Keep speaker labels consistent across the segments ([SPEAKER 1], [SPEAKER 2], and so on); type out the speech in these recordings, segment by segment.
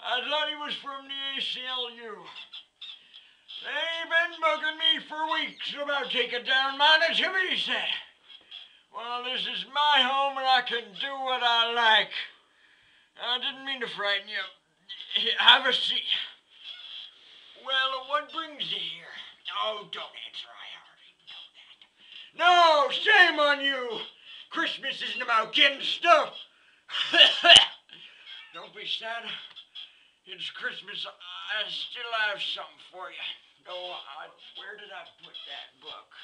[SPEAKER 1] I thought he was from the ACLU. They've been bugging me for weeks about taking down my nativity set. Well, this is my home and I can do what I like. I didn't mean to frighten you. Have a seat. Well, what brings you here? Oh, don't answer. I already know that. No, shame on you. Christmas isn't about getting stuff. Don't be sad. It's Christmas. I still have something for you. Oh, where did I put that book?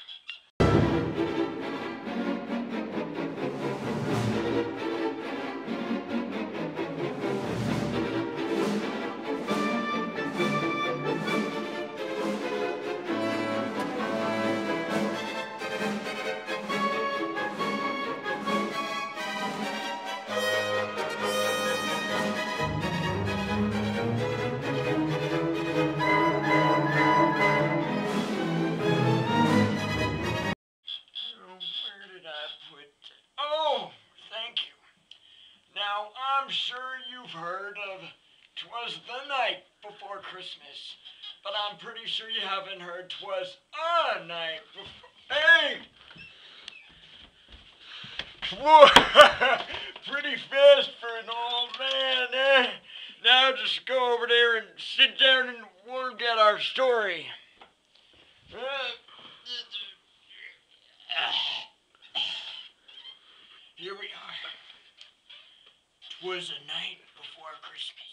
[SPEAKER 1] Oh, thank you. Now, I'm sure you've heard of 'Twas the Night Before Christmas, but I'm pretty sure you haven't heard 'Twas a Night Before... Hey! Whoa! Pretty fast for an old man, eh? Now just go over there and sit down and we'll get our story. Here we are. 'Twas a night before Christmas.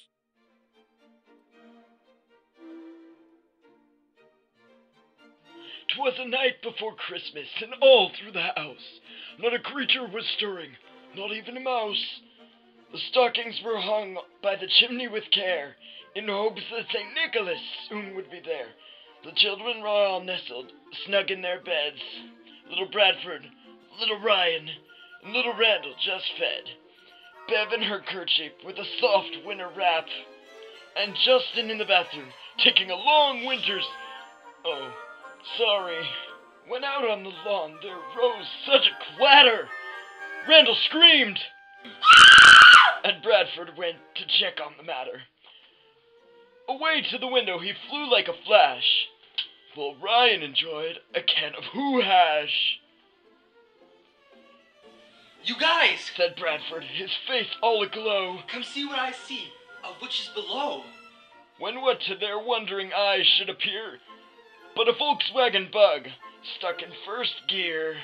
[SPEAKER 2] 'Twas a night before Christmas, and all through the house not a creature was stirring, not even a mouse. The stockings were hung by the chimney with care, in hopes that St. Nicholas soon would be there. The children were all nestled, snug in their beds. Little Bradford, little Ryan, and little Randall just fed. Bev in her kerchief with a soft winter wrap, and Justin in the bathroom taking a long winter's... Oh, sorry. When out on the lawn there rose such a clatter. Randall screamed, and Bradford went to check on the matter. Away to the window he flew like a flash, while Ryan enjoyed a can of Who Hash.
[SPEAKER 3] You guys!
[SPEAKER 2] Said Bradford, his face all aglow.
[SPEAKER 3] Come see what I see, of which is below.
[SPEAKER 2] When what to their wondering eyes should appear but a Volkswagen Bug, stuck in first gear.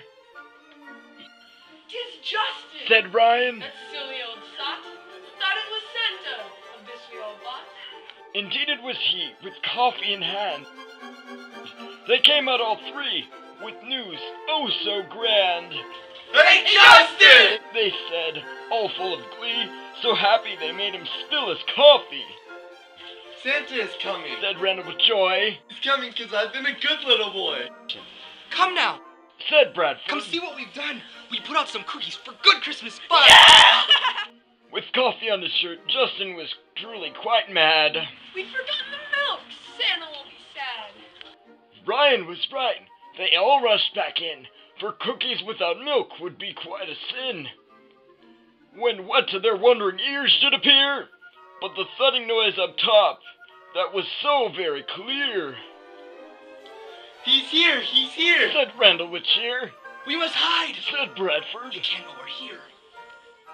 [SPEAKER 4] "'Tis Justin!"
[SPEAKER 2] Said Ryan.
[SPEAKER 4] "That silly old sot! Thought it was Santa, of this we all bought."
[SPEAKER 2] Indeed it was he, with coffee in hand. They came out all three, with news oh so grand.
[SPEAKER 3] Hey, Justin!
[SPEAKER 2] They said, all full of glee, so happy they made him spill his coffee.
[SPEAKER 3] Santa is coming.
[SPEAKER 2] Said Randall with joy.
[SPEAKER 3] He's coming because I've been a good little boy. Come now.
[SPEAKER 2] Said Bradford.
[SPEAKER 3] Come see what we've done. We put out some cookies for good Christmas fun.
[SPEAKER 2] With coffee on his shirt, Justin was truly quite mad.
[SPEAKER 4] "We'd forgotten the milk. Santa will be sad."
[SPEAKER 2] Ryan was right. They all rushed back in, for cookies without milk would be quite a sin. When what to their wondering ears should appear but the thudding noise up top that was so very clear.
[SPEAKER 3] He's here, he's here.
[SPEAKER 2] Said Randall with cheer.
[SPEAKER 3] We must hide.
[SPEAKER 2] Said Bradford.
[SPEAKER 3] He can't know we're here.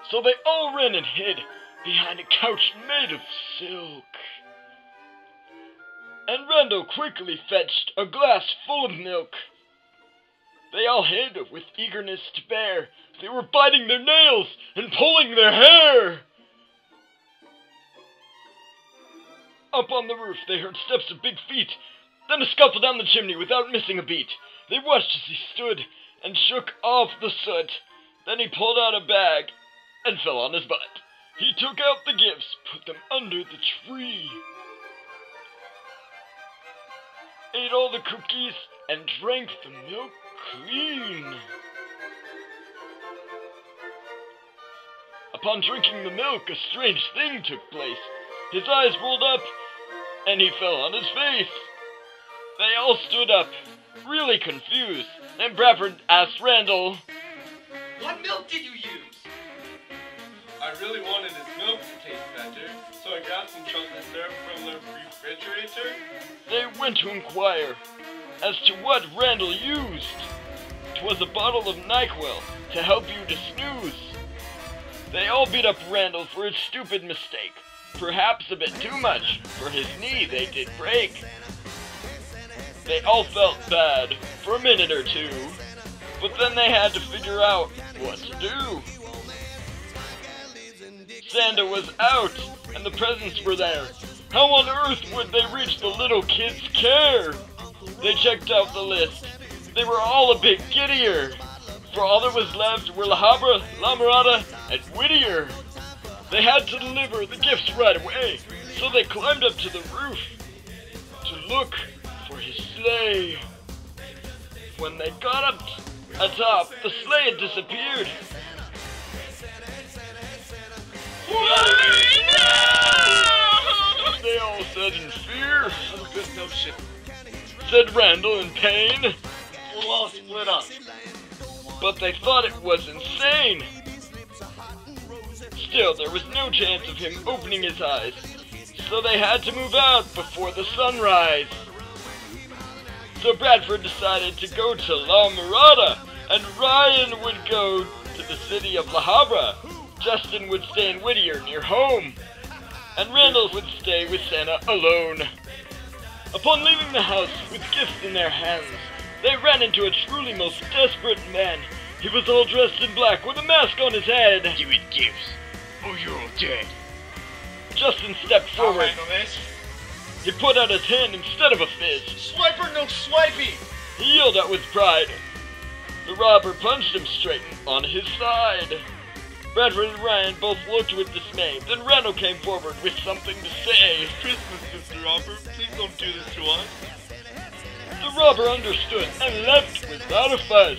[SPEAKER 2] So they all ran and hid behind a couch made of silk. And Randall quickly fetched a glass full of milk. They all hid with eagerness to bear. They were biting their nails and pulling their hair. Up on the roof they heard steps of big feet, then a scuffle down the chimney without missing a beat. They watched as he stood and shook off the soot. Then he pulled out a bag and fell on his butt. He took out the gifts, put them under the tree, ate all the cookies, and drank the milk clean. Upon drinking the milk, a strange thing took place. His eyes rolled up, and he fell on his face. They all stood up, really confused. Then Bradford asked Randall,
[SPEAKER 3] What milk did you use? I really wanted his milk to taste better, so I grabbed some chocolate syrup from the refrigerator.
[SPEAKER 2] They went to inquire as to what Randall used. 'Twas a bottle of NyQuil to help you to snooze. They all beat up Randall for his stupid mistake. Perhaps a bit too much, for his knee they did break. They all felt bad for a minute or two, but then they had to figure out what to do. Santa was out, and the presents were there. How on earth would they reach the little kid's care? They checked out the list. They were all a bit giddier, for all that was left were La Habra, La Mirada, and Whittier. They had to deliver the gifts right away, so they climbed up to the roof to look for his sleigh. When they got up atop, the sleigh had disappeared. They all said in fear.
[SPEAKER 3] That's a good notion.
[SPEAKER 2] Said Randall in pain.
[SPEAKER 3] We'll all split up.
[SPEAKER 2] But they thought it was insane. Still, there was no chance of him opening his eyes, so they had to move out before the sunrise. So Bradford decided to go to La Mirada, and Ryan would go to the city of La Habra. Justin would stay in Whittier near home, and Randall would stay with Santa alone. Upon leaving the house with gifts in their hands, they ran into a truly most desperate man. He was all dressed in black with a mask on his head.
[SPEAKER 5] Give it gifts, or you're all dead.
[SPEAKER 2] Justin stepped
[SPEAKER 3] I'll
[SPEAKER 2] forward.
[SPEAKER 3] handle this.
[SPEAKER 2] He put out his hand instead of a fist.
[SPEAKER 3] Swiper, no swipey!
[SPEAKER 2] He yelled out with pride. The robber punched him straight on his side. Bradford and Ryan both looked with dismay. Then Randall came forward with something to say.
[SPEAKER 3] Christmas, Mr. Robber. Please don't do this to us.
[SPEAKER 2] The robber understood and left without a fuss.